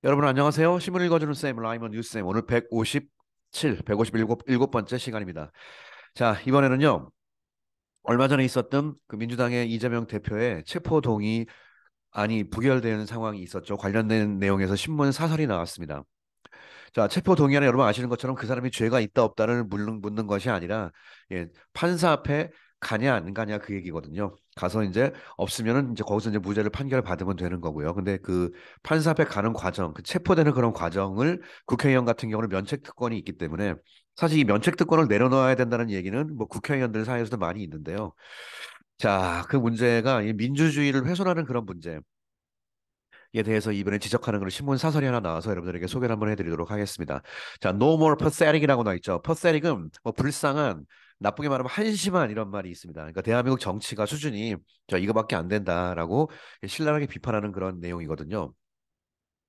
여러분 안녕하세요. 신문 읽어주는 쌤 라이먼 뉴쌤 오늘 157번째 시간입니다. 자, 이번에는요. 얼마 전에 있었던 그 민주당의 이재명 대표의 체포 동의안이 부결되는 상황이 있었죠. 관련된 내용에서 신문 사설이 나왔습니다. 자, 체포 동의안에 여러분 아시는 것처럼 그 사람이 죄가 있다 없다를 묻는 것이 아니라 판사 앞에 가냐 안 가냐 그 얘기거든요. 가서 이제 없으면은 이제 거기서 이제 무죄를 판결 받으면 되는 거고요. 근데 그 판사 앞에 가는 과정, 그 체포되는 그런 과정을 국회의원 같은 경우는 면책 특권이 있기 때문에 사실 이 면책 특권을 내려놓아야 된다는 얘기는 뭐 국회의원들 사이에서도 많이 있는데요. 자, 그 문제가 이 민주주의를 훼손하는 그런 문제. 에 대해서 이번에 지적하는 그런 신문 사설이 하나 나와서 여러분들에게 소개를 한번 해드리도록 하겠습니다. 자, No more pathetic이라고 나와 있죠. pathetic은 뭐 불쌍한, 나쁘게 말하면 한심한 이런 말이 있습니다. 그러니까 대한민국 정치가 수준이 자 이거밖에 안 된다라고 신랄하게 비판하는 그런 내용이거든요.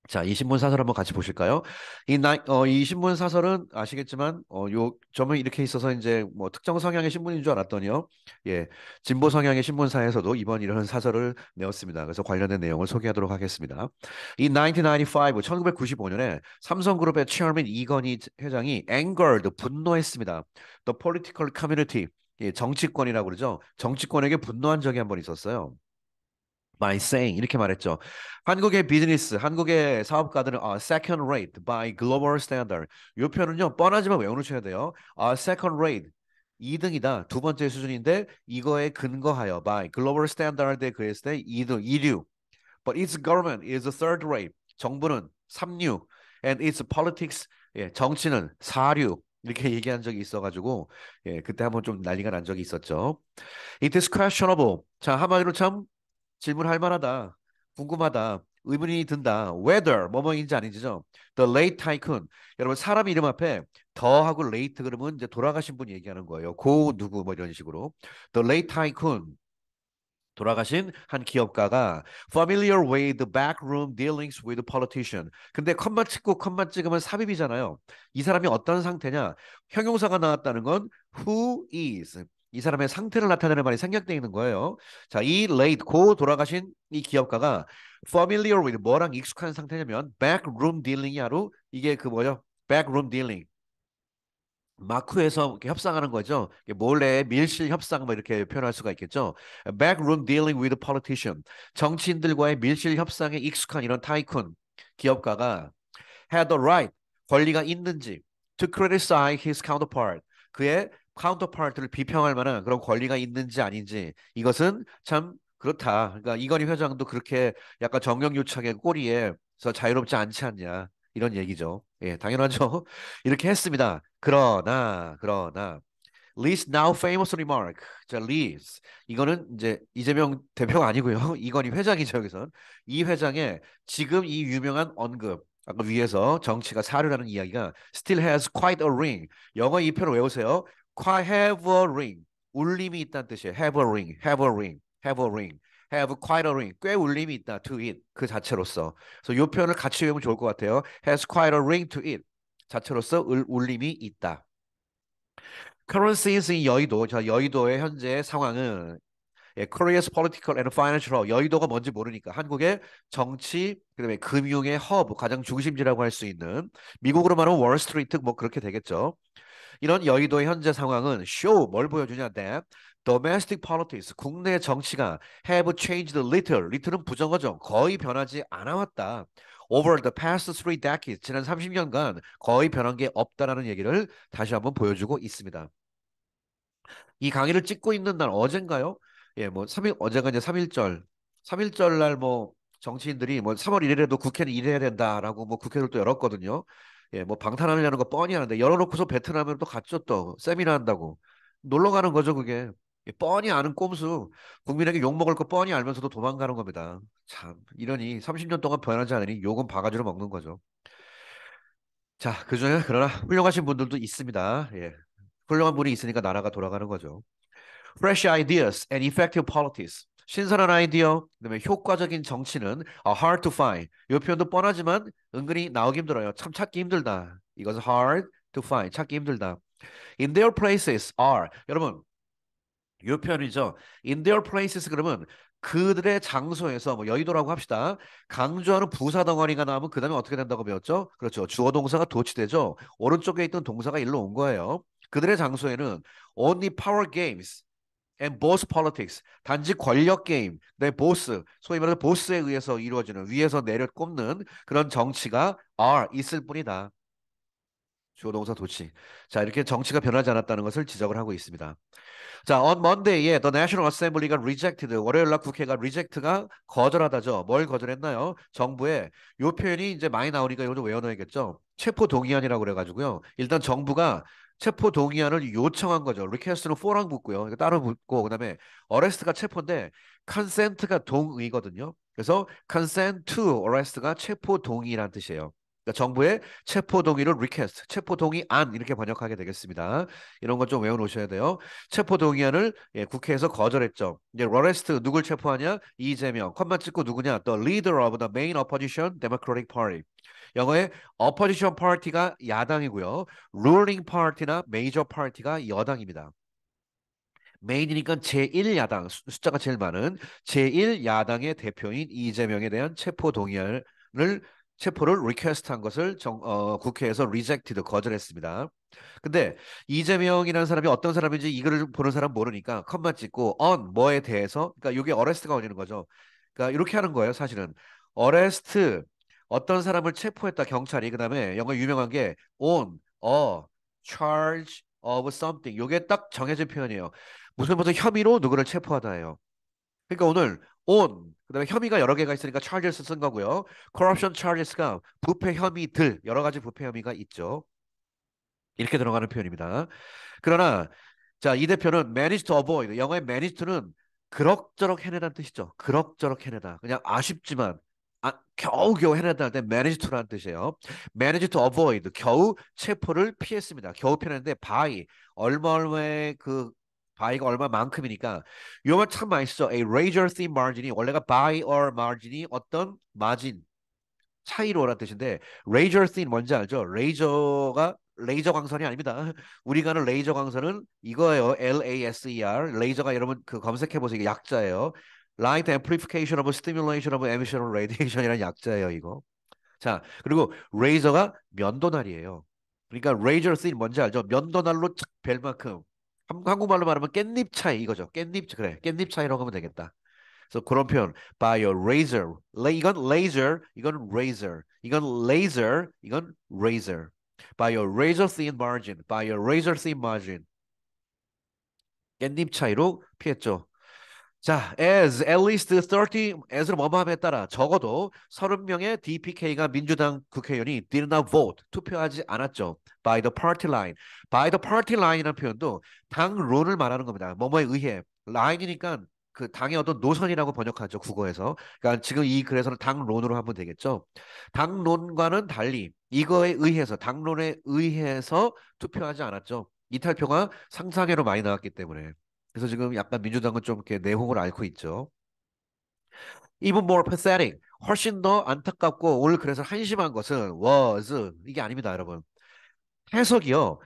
자, 이 신문 사설 한번 같이 보실까요? 이 신문 사설은 아시겠지만, 점은 이렇게 있어서 이제 뭐 특정 성향의 신문인 줄 알았더니요. 예, 진보 성향의 신문사에서도 이번 이런 사설을 내었습니다. 그래서 관련된 내용을 소개하도록 하겠습니다. 이 1995년에 삼성그룹의 체어맨 이건희 회장이 angered, 분노했습니다. The political community, 예, 정치권이라고 그러죠. 정치권에게 분노한 적이 한 번 있었어요. by saying 이렇게 말했죠. 한국의 비즈니스, 한국의 사업가들은 second rate by global standard. 이 표현은요 뻔하지만 외워놓으셔야 돼요. second rate 2등이다. 두 번째 수준인데 이거에 근거하여 by global standard에 그랬을 때 2등, 2류. But its government is third rate. 정부는 3류. And its politics, 예, 정치는 4류. 이렇게 얘기한 적이 있어가지고 예, 그때 한번 좀 난리가 난 적이 있었죠. It is questionable. 자, 한마디로 참 질문할 만하다. 궁금하다. 의문이 든다. Whether 뭐뭐인지 아닌지죠. The late tycoon. 여러분 사람 이름 앞에 더하고 late 그러면 이제 돌아가신 분 얘기하는 거예요. 고 누구 뭐 이런 식으로. The late tycoon. 돌아가신 한 기업가가 familiar with the backroom dealings with politician. 근데 컴마 찍고 컴마 찍으면 삽입이잖아요. 이 사람이 어떤 상태냐? 형용사가 나왔다는 건 who is. 이 사람의 상태를 나타내는 말이 생략되어 있는 거예요. 자, 이 late 고 돌아가신 이 기업가가 familiar with 뭐랑 익숙한 상태냐면 backroom dealing이 하루 이게 그 뭐죠? backroom dealing. 마크에서 이렇게 협상하는 거죠. 몰래 밀실 협상 뭐 이렇게 표현할 수가 있겠죠. Backroom dealing with politician. 정치인들과의 밀실 협상에 익숙한 이런 타이쿤 기업가가 had the right 권리가 있는지 to criticize his counterpart. 그의 카운터파트를 비평할 만한 그런 권리가 있는지 아닌지 이것은 참 그렇다. 그러니까 이건희 회장도 그렇게 약간 정경유착의 꼬리에서 자유롭지 않지 않냐 이런 얘기죠. 예, 당연하죠. 이렇게 했습니다. 그러나 Lee's now famous remark. 자, Lee's 이거는 이제 이재명 대표가 아니고요. 이건희 회장이죠, 여기선. 이 회장의 지금 이 유명한 언급. 아까 위에서 정치가 사료라는 이야기가 still has quite a ring. 영어 이 표를 외우세요. quite have a ring. 울림이 있다는 뜻이에요. have a ring, have a ring, have a ring. have quite a ring. 꽤 울림이 있다. to it. 그 자체로서. 그래서 이 표현을 같이 외우면 좋을 것 같아요. has quite a ring to it. 자체로서 울림이 있다. currencies in 여의도. 자, 여의도의 현재 상황은 예, Korea's political and financial hub. 여의도가 뭔지 모르니까 한국의 정치, 그다음에 금융의 허브, 가장 중심지라고 할 수 있는 미국으로 말하면 월스트리트 뭐 그렇게 되겠죠. 이런 여의도의 현재 상황은 show 뭘 보여주냐? That domestic politics 국내 정치가 have changed little. little은 부정어죠. 거의 변하지 않아 왔다. Over the past three decades 지난 30년간 거의 변한 게 없다라는 얘기를 다시 한번 보여주고 있습니다. 이 강의를 찍고 있는 날 어젠가요? 예, 뭐 3일 어제가 이제 3.1절. 3.1절 날 뭐 정치인들이 뭐 3월 1일에도 국회는 일해야 된다라고 뭐 국회를 또 열었거든요. 예, 뭐 방탄하려는 거 뻔히 하는데 열어놓고서 베트남으로 또 갔죠 또 세미나 한다고. 놀러 가는 거죠 그게. 예, 뻔히 아는 꼼수. 국민에게 욕 먹을 거 뻔히 알면서도 도망가는 겁니다. 참 이러니 30년 동안 변하지 않으니 욕은 바가지로 먹는 거죠. 자, 그중에 그러나 훌륭하신 분들도 있습니다. 예. 훌륭한 분이 있으니까 나라가 돌아가는 거죠. Fresh ideas and effective politics. 신선한 아이디어, 그다음에 효과적인 정치는 hard to find. 이 표현도 뻔하지만 은근히 나오기 힘들어요. 참 찾기 힘들다. 이것은 hard to find. 찾기 힘들다. In their places are. 여러분, 이 표현이죠. In their places 그러면 그들의 장소에서 뭐 여의도라고 합시다. 강조하는 부사 덩어리가 나오면 그 다음에 어떻게 된다고 배웠죠? 그렇죠. 주어 동사가 도치되죠. 오른쪽에 있던 동사가 일로 온 거예요. 그들의 장소에는 only power games and boss politics. 단지 권력 게임, 내 보스, 소위 말해서 보스에 의해서 이루어지는 위에서 내려 꼽는 그런 정치가 are 있을 뿐이다. 주어 동사 도치. 자, 이렇게 정치가 변하지 않았다는 것을 지적을 하고 있습니다. 자, on Monday에 The National Assembly가 rejected, 월요일 날 국회가 reject가 거절하다죠. 뭘 거절했나요? 정부의 요 표현이 이제 많이 나오니까 이거 좀 외워놔야겠죠. 체포 동의안이라고 그래가지고요. 일단 정부가 체포 동의안을 요청한 거죠. request는 for랑 붙고요. 이거 따로 붙고 그다음에 arrest가 체포인데 consent가 동의거든요. 그래서 consent to arrest가 체포 동의란 뜻이에요. 그러니까 정부의 체포 동의를 request, 체포 동의안 이렇게 번역하게 되겠습니다. 이런 것 좀 외워놓으셔야 돼요. 체포 동의안을 예, 국회에서 거절했죠. 이제 어레스트 누굴 체포하냐? 이재명. 컴마 찍고 누구냐? The leader of the main opposition Democratic Party. 영어의 opposition party가 야당이고요. ruling party나 major party가 여당입니다. 메인이니까 제1야당 숫자가 제일 많은 제1야당의 대표인 이재명에 대한 체포 동의안을 체포를 리퀘스트한 것을 국회에서 rejected 거절했습니다. 근데 이재명이라는 사람이 어떤 사람인지 이거를 보는 사람 모르니까 컴마 찍고 on 뭐에 대해서 그러니까 이게 어레스트가 걸리는 거죠. 그러니까 이렇게 하는 거예요, 사실은. 어레스트 어떤 사람을 체포했다 경찰이 그다음에 영어 유명한 게 on a charge of something. 요게 딱 정해진 표현이에요. 무슨 혐의로 누구를 체포하다예요. 그러니까 오늘 on 그다음에 혐의가 여러 개가 있으니까 charges 쓴 거고요. corruption charges가 부패 혐의들 여러 가지 부패 혐의가 있죠. 이렇게 들어가는 표현입니다. 그러나 자, 이 대표는 manage to avoid 영어의 manage to는 그럭저럭 해내다는 뜻이죠. 그럭저럭 해내다. 그냥 아쉽지만 겨우겨우 해내다 할 때 manage to라는 뜻이에요. manage to avoid 겨우 체포를 피했습니다. 겨우 피했는데 by 얼마의 그 by가 얼마만큼이니까 요말 참 많이 쓰죠. A razor thin margin이 원래가 by or margin이 어떤 마진 차이로라는 뜻인데 레이저 씬 뭔지 알죠? 레이저가 레이저 광선이 아닙니다. 우리가 아는 레이저 광선은 이거예요. LASER 레이저가 여러분 그 검색해 보세요. 이게 약자예요. Light Amplification of Stimulation of Emission Radiation이라는 약자예요. 이거. 자, 그리고 레이저가 면도날이에요. 그러니까 레이저 씬 뭔지 알죠? 면도날로 착 벨 만큼 한국말로 말하면 깻잎 차이 이거죠. 깻잎 그래. 깻잎 차이라고 하면 되겠다. 그래서 그런 표현 by a razor 이건 laser 이건 razor 이건 laser 이건 razor by a razor thin margin by a razor thin margin 깻잎 차이로 피했죠. 자, as at least 30 as를 뭐뭐함에 따라 적어도 30명의 DPK가 민주당 국회의원이 did not vote 투표하지 않았죠. by the party line. by the party line이라는 표현도 당론을 말하는 겁니다. 뭐뭐에 의해 line이니까 그 당의 어떤 노선이라고 번역하죠. 국어에서. 그러니까 지금 이 글에서는 당론으로 하면 되겠죠. 당론과는 달리 이거에 의해서 당론에 의해서 투표하지 않았죠. 이탈표가 상상외로 많이 나왔기 때문에. 그래서 지금 약간 민주당은 좀 이렇게 내홍을 앓고 있죠. Even more pathetic. 훨씬 더 안타깝고 오늘 그래서 한심한 것은 was 이게 아닙니다, 여러분. 해석이요.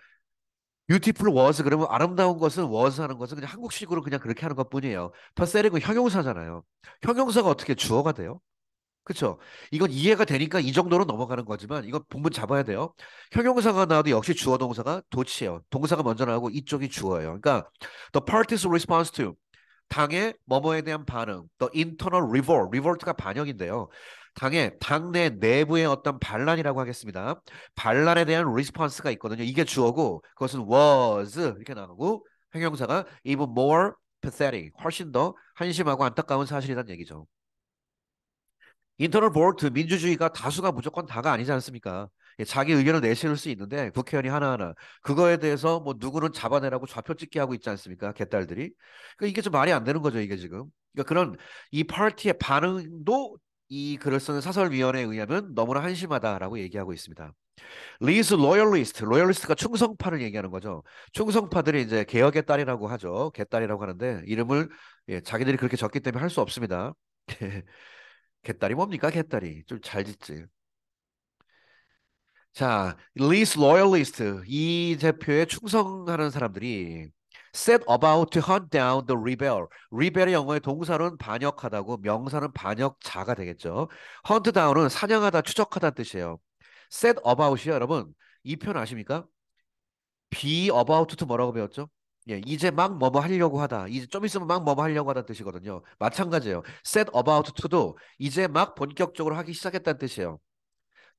beautiful was 그러면 아름다운 것은 was 하는 것은 그냥 한국식으로 그냥 그렇게 하는 것뿐이에요. pathetic은 형용사잖아요. 형용사가 어떻게 주어가 돼요? 그쵸? 이건 이해가 되니까 이 정도로 넘어가는 거지만 이건 본문 잡아야 돼요. 형용사가 나와도 역시 주어 동사가 도치예요. 동사가 먼저 나오고 이쪽이 주어예요. 그러니까 the party's response to 당의 뭐뭐에 대한 반응, the internal revolt, revolt가 반역인데요. 당의 당내 내부의 어떤 반란이라고 하겠습니다. 반란에 대한 response가 있거든요. 이게 주어고 그것은 was 이렇게 나오고 형용사가 even more pathetic, 훨씬 더 한심하고 안타까운 사실이라는 얘기죠. 인터널 보트 민주주의가 다수가 무조건 다가 아니지 않습니까? 예, 자기 의견을 내실 수 있는데 국회의원이 하나하나 그거에 대해서 뭐 누구는 잡아내라고 좌표 찍게 하고 있지 않습니까? 개딸들이. 그러니까 이게 좀 말이 안 되는 거죠, 이게 지금. 그러니까 그런 이 파티의 반응도 이 글을 쓰는 사설위원회에 의하면 너무나 한심하다라고 얘기하고 있습니다. 리스 로열리스트, 로열리스트가 충성파를 얘기하는 거죠. 충성파들이 이제 개혁의 딸이라고 하죠. 개딸이라고 하는데 이름을 예, 자기들이 그렇게 적기 때문에 할 수 없습니다. 개딸이 뭡니까? 개딸이 좀 잘 짓지. 자, 리스 로열리스트 이 대표에 충성하는 사람들이 set about to hunt down the rebel. rebel의 영어의 동사는 반역하다고 명사는 반역자가 되겠죠. hunt down은 사냥하다, 추적하다는 뜻이에요. set about이요, 여러분. 이 표현 아십니까? be about to 뭐라고 배웠죠? 예, 이제 막 뭐뭐 하려고 하다. 이제 좀 있으면 막 뭐뭐 하려고 하다는 뜻이거든요. 마찬가지예요. set about to도 이제 막 본격적으로 하기 시작했다는 뜻이에요.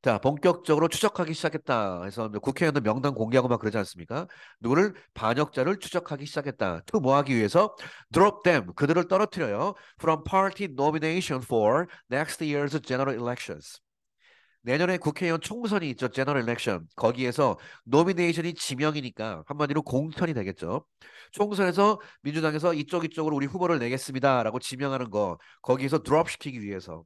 자, 본격적으로 추적하기 시작했다 해서 국회의원들 명단 공개하고 막 그러지 않습니까? 누구를 반역자를 추적하기 시작했다. to 뭐 하기 위해서 drop them 그들을 떨어뜨려요. from party nomination for next year's general elections. 내년에 국회의원 총선이 있죠. 제너럴 일렉션. 거기에서 노미네이션이 지명이니까 한마디로 공천이 되겠죠. 총선에서 민주당에서 이쪽으로 우리 후보를 내겠습니다라고 지명하는 거 거기에서 드롭 시키기 위해서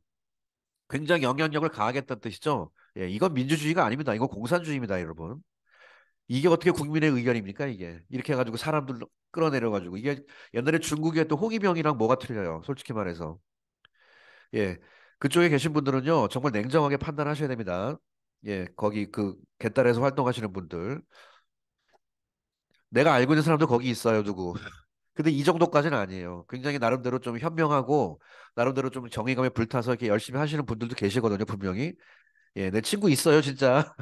굉장히 영향력을 가하겠다는 뜻이죠. 예, 이건 민주주의가 아닙니다. 이건 공산주의입니다, 여러분. 이게 어떻게 국민의 의견입니까, 이게? 이렇게 해가지고 사람들 끌어내려가지고 이게 옛날에 중국의 또 홍위병이랑 뭐가 틀려요, 솔직히 말해서. 예, 그쪽에 계신 분들은요, 정말 냉정하게 판단하셔야 됩니다. 예, 거기 그 갯달에서 활동하시는 분들. 내가 알고 있는 사람도 거기 있어요, 누구. 근데 이 정도까지는 아니에요. 굉장히 나름대로 좀 현명하고, 나름대로 좀 정의감에 불타서 이렇게 열심히 하시는 분들도 계시거든요, 분명히. 예, 내 친구 있어요, 진짜.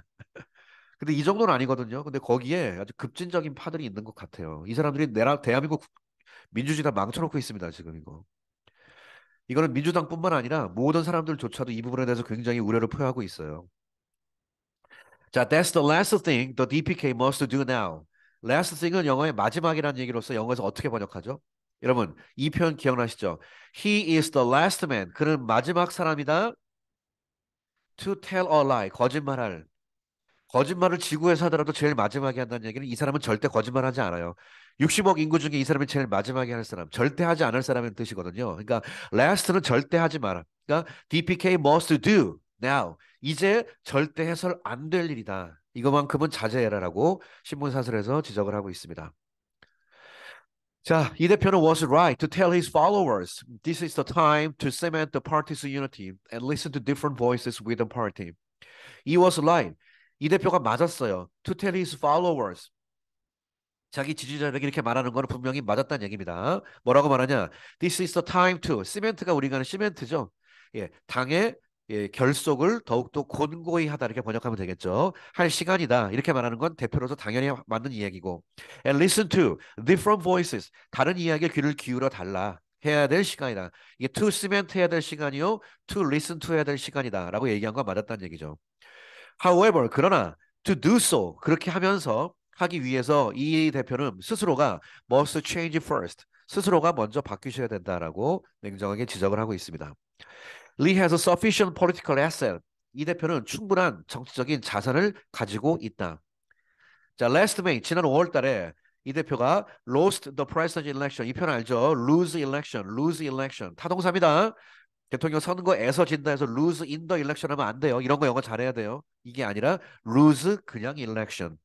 근데 이 정도는 아니거든요. 근데 거기에 아주 급진적인 파들이 있는 것 같아요. 이 사람들이 내라 대한민국 민주주의 다 망쳐놓고 있습니다, 지금 이거. 이거는 민주당뿐만 아니라 모든 사람들조차도 이 부분에 대해서 굉장히 우려를 표하고 있어요. 자, that's the last thing the DPK must do now. last thing은 영어의 마지막이라는 얘기로서 영어에서 어떻게 번역하죠? 여러분, 이 표현 기억나시죠? He is the last man. 그는 마지막 사람이다. To tell a lie. 거짓말할. 거짓말을 지구에서 하더라도 제일 마지막에 한다는 얘기는 이 사람은 절대 거짓말하지 않아요. 60억 인구 중에 이 사람이 제일 마지막에 할 사람, 절대 하지 않을 사람의 뜻이거든요. 그러니까 last는 절대 하지 마라. 그러니까 DPK must do now. 이제 절대 해설 안 될 일이다. 이거만큼은 자제해라라고 신문사설에서 지적을 하고 있습니다. 자, 이 대표는 was right to tell his followers this is the time to cement the party's unity and listen to different voices within party. He was right. 이 대표가 맞았어요. To tell his followers. 자기 지지자들에게 이렇게 말하는 거는 분명히 맞았다는 얘기입니다. 뭐라고 말하냐? This is the time to. 시멘트가 우리가 하는 시멘트죠. 예, 당의 결속을 더욱더 곤고히 하다 이렇게 번역하면 되겠죠. 할 시간이다. 이렇게 말하는 건 대표로서 당연히 맞는 이야기고. And listen to different voices. 다른 이야기에 귀를 기울여 달라. 해야 될 시간이다. 이게 to cement 해야 될 시간이요. to listen to 해야 될 시간이다. 라고 얘기한 건 맞았다는 얘기죠. However, 그러나 to do so 그렇게 하면서 하기 위해서 이 대표는 스스로가 must change first 스스로가 먼저 바뀌셔야 된다라고 냉정하게 지적을 하고 있습니다. Lee has a sufficient political asset. 이 대표는 충분한 정치적인 자산을 가지고 있다. 자, last May 지난 5월 달에 이 대표가 lost the presidential election. 이 표현 알죠? lose election, lose election. 타동사입니다. 대통령 선거에서 진다 해서 lose in the election 하면 안 돼요. 이런 거 영어 잘해야 돼요. 이게 아니라 lose 그냥 election.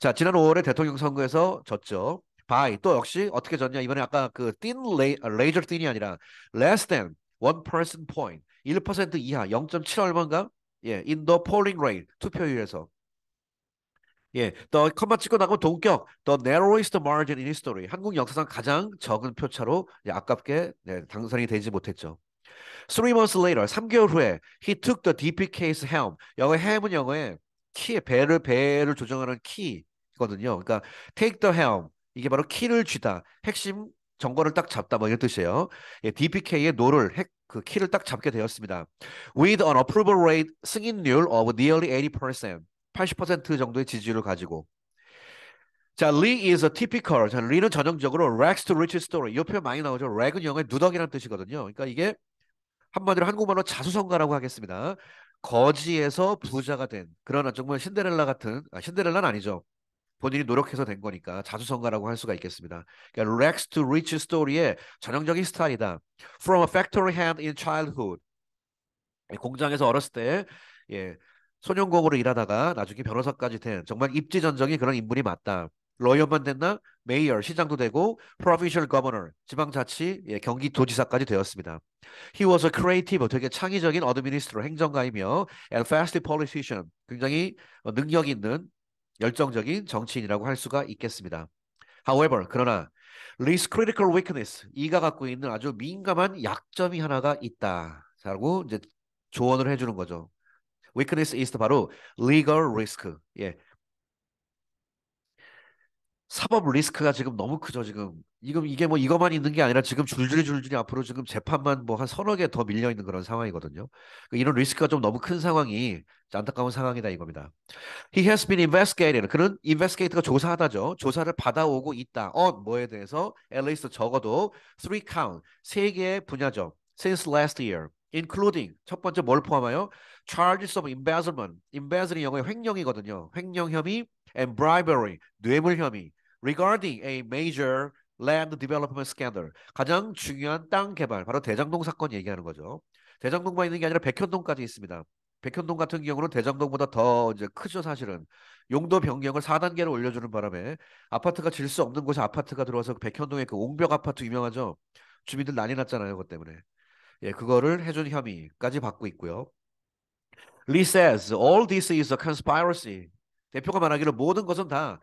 자, 지난 5월에 대통령 선거에서 졌죠. by 또 역시 어떻게 졌냐? 이번에 아까 그 laser thin이 아니라 less than 1% point 1% 이하 0.7 얼마인가? 예, in the polling rate 투표율에서 예, 더 컴마 찍고 나가면 동격, the narrowest margin in history. 한국 역사상 가장 적은 표차로 아깝게 당선이 되지 못했죠. 3 months later, 3개월 후에 he took the DPK's helm. 영어 helm은 영어에 배를 조정하는 키거든요. 그러니까 take the helm. 이게 바로 키를 쥐다. 핵심 정권을 딱 잡다 뭐 이런 뜻이에요. 예, DPK의 노를 그 키를 딱 잡게 되었습니다. With an approval rate 승인률 of nearly 80%. 80% 정도의 지지율을 가지고. 자, Lee is a typical. 자, Lee는 전형적으로 rags to riches story. 이 표현 많이 나오죠. rag은 영어의 누더기라는 뜻이거든요. 그러니까 이게 한마디로 한국말로 자수성가라고 하겠습니다. 거지에서 부자가 된 그러나 정말 신데렐라 같은 신데렐라는 아니죠. 본인이 노력해서 된 거니까 자수성가라고 할 수가 있겠습니다. 그러니까 rags to riches story의 전형적인 스타일이다. From a factory hand in childhood. 공장에서 어렸을 때 예, 소년공으로 일하다가 나중에 변호사까지 된 정말 입지전적인 그런 인물이 맞다. 러이어만 됐나? 메이어 시장도 되고 provincial governor 지방자치 경기도지사까지 되었습니다. He was a creative 되게 창의적인 administrator 행정가이며 and fast politician 굉장히 능력 있는 열정적인 정치인이라고 할 수가 있겠습니다. However, 그러나 Lee's critical weakness, 이가 갖고 있는 아주 민감한 약점이 하나가 있다. 라고 이제 조언을 해주는 거죠. weakness is 바로 legal risk. 예, 사법 리스크가 지금 너무 크죠, 지금. 이게 뭐 이것만 있는 게 아니라 지금 줄줄이 앞으로 지금 재판만 뭐 한 서너 개 더 밀려 있는 그런 상황이거든요. 이런 리스크가 좀 너무 큰 상황이 안타까운 상황이다 이겁니다. He has been investigated. 그는 investigate가 조사하다죠. 조사를 받아오고 있다. 뭐에 대해서? At least 적어도 three count, 세 개의 분야죠. Since last year, including 첫 번째 뭘 포함하여? Charges of embezzlement. embezzle이 영어의 횡령이거든요. 횡령 혐의 and bribery, 뇌물 혐의. Regarding a major land development scandal. 가장 중요한 땅 개발, 바로 대장동 사건 얘기하는 거죠. 대장동만 있는 게 아니라 백현동까지 있습니다. 백현동 같은 경우는 대장동보다 더 이제 크죠, 사실은. 용도 변경을 4단계로 올려주는 바람에 아파트가 질 수 없는 곳에 아파트가 들어와서 백현동의 그 옹벽 아파트 유명하죠. 주민들 난리 났잖아요, 그것 때문에. 예, 그거를 해준 혐의까지 받고 있고요. Lee says all this is a conspiracy. 대표가 말하기를 모든 것은 다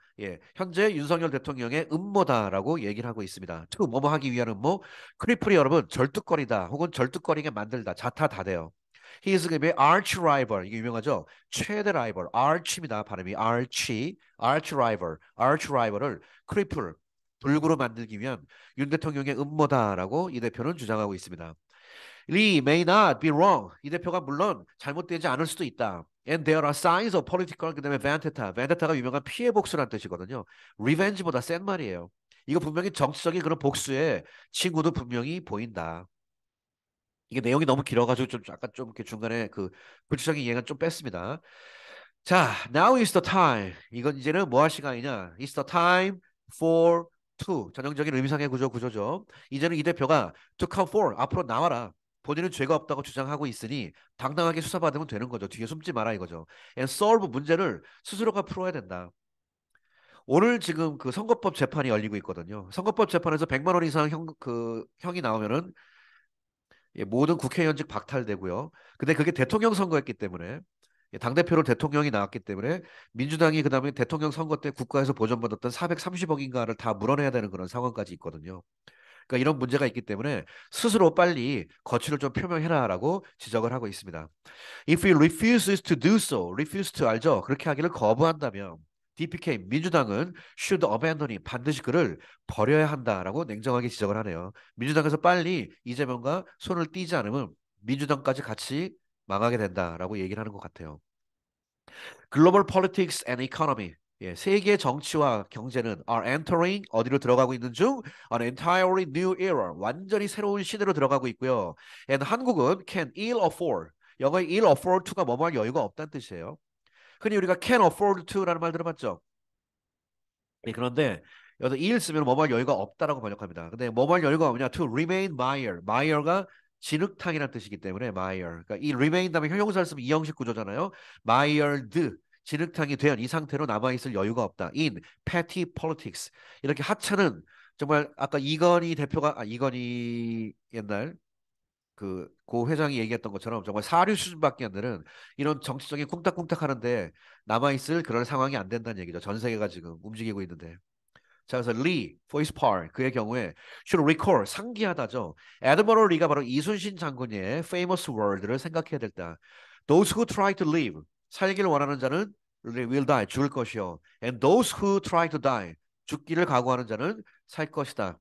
현재 윤석열 대통령의 음모다라고 얘기를 하고 있습니다. 뭐뭐 하기 위한 음모, 크리플이 여러분 절뚝거리다 혹은 절뚝거리게 만들다, 자타다돼요. He is going to be arch rival. 이게 유명하죠? 최대 라이벌. arch입니다. 발음이 arch rival. arch rival을 크리플, 불구로 만들기 위한 윤 대통령의 음모다라고 이 대표는 주장하고 있습니다. Lee may not be wrong. 이 대표가 물론 잘못되지 않을 수도 있다. And there are signs of political 그다음에 vendetta. vendetta가 유명한 피해 복수란 뜻이거든요. revenge보다 센 말이에요. 이거 분명히 정치적인 그런 복수의 징후도 분명히 보인다. 이게 내용이 너무 길어가지고 좀 약간 좀 이렇게 중간에 그 구체적인 이해가 좀 뺐습니다. 자, now is the time. 이건 이제는 뭐 할 시간이냐? It's the time for to. 전형적인 의미상의 구조죠. 이제는 이 대표가 to come for. 앞으로 나와라. 본인은 죄가 없다고 주장하고 있으니 당당하게 수사받으면 되는 거죠. 뒤에 숨지 마라 이거죠. And solve 문제를 스스로가 풀어야 된다. 오늘 지금 그 선거법 재판이 열리고 있거든요. 선거법 재판에서 100만 원 이상 형이 나오면은 모든 국회의원직 박탈되고요. 근데 그게 대통령 선거였기 때문에 당대표로 대통령이 나왔기 때문에 민주당이 그다음에 대통령 선거 때 국가에서 보전받았던 430억인가를 다 물어내야 되는 그런 상황까지 있거든요. 그러니까 이런 문제가 있기 때문에 스스로 빨리 거취를 좀 표명해라라고 지적을 하고 있습니다. If he refuses to do so, refuse to 알죠? 그렇게 하기를 거부한다면 DPK 민주당은 should abandon이 반드시 그를 버려야 한다라고 냉정하게 지적을 하네요. 민주당에서 빨리 이재명과 손을 떼지 않으면 민주당까지 같이 망하게 된다라고 얘기를 하는 것 같아요. Global politics and economy. 세계 정치와 경제는 are entering 어디로 들어가고 있는 중 an entirely new era. 완전히 새로운 시대로 들어가고 있고요. And 한국은 can ill afford. 영어의 ill afford to가 뭐뭐 할 여유가 없다는 뜻이에요. 흔히 우리가 can afford to라는 말 들어봤죠? 그런데 여기서 ill 쓰면 뭐뭐 할 여유가 없다라고 번역합니다. 근데 뭐뭐 할 여유가 없냐? To remain mired. mired가 진흙탕이라는 뜻이기 때문에 mired. 그러니까 이 remain 다음에 형용사를 쓰면 이 형식 구조잖아요. mired. 진흙탕이 된 이 상태로 남아있을 여유가 없다. In petty politics. 이렇게 하찮은 정말 아까 이건희 옛날 고 회장이 얘기했던 것처럼 정말 사류 수준밖에 안 되는 이런 정치적인 쿵딱쿵딱 하는데 남아있을 그런 상황이 안 된다는 얘기죠. 전 세계가 지금 움직이고 있는데. 자, 그래서 리, for his part, 그의 경우에 should recall, 상기하다죠. Admiral 리가 바로 이순신 장군의 famous word를 생각해야 됐다. Those who try to live, 살기를 원하는 자는 will die, 죽을 것이요. And those who try to die, 죽기를 각오하는 자는 살 것이다.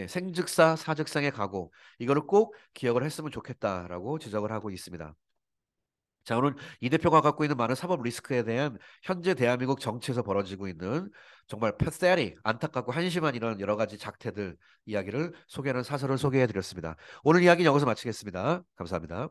생즉사 사즉상의 각오. 이거를 꼭 기억을 했으면 좋겠다라고 지적을 하고 있습니다. 자, 오늘 이 대표가 갖고 있는 많은 사법 리스크에 대한 현재 대한민국 정치에서 벌어지고 있는 정말 pathetic, 안타깝고 한심한 이런 여러 가지 작태들 이야기를 소개하는 사설을 소개해 드렸습니다. 오늘 이야기는 여기서 마치겠습니다. 감사합니다.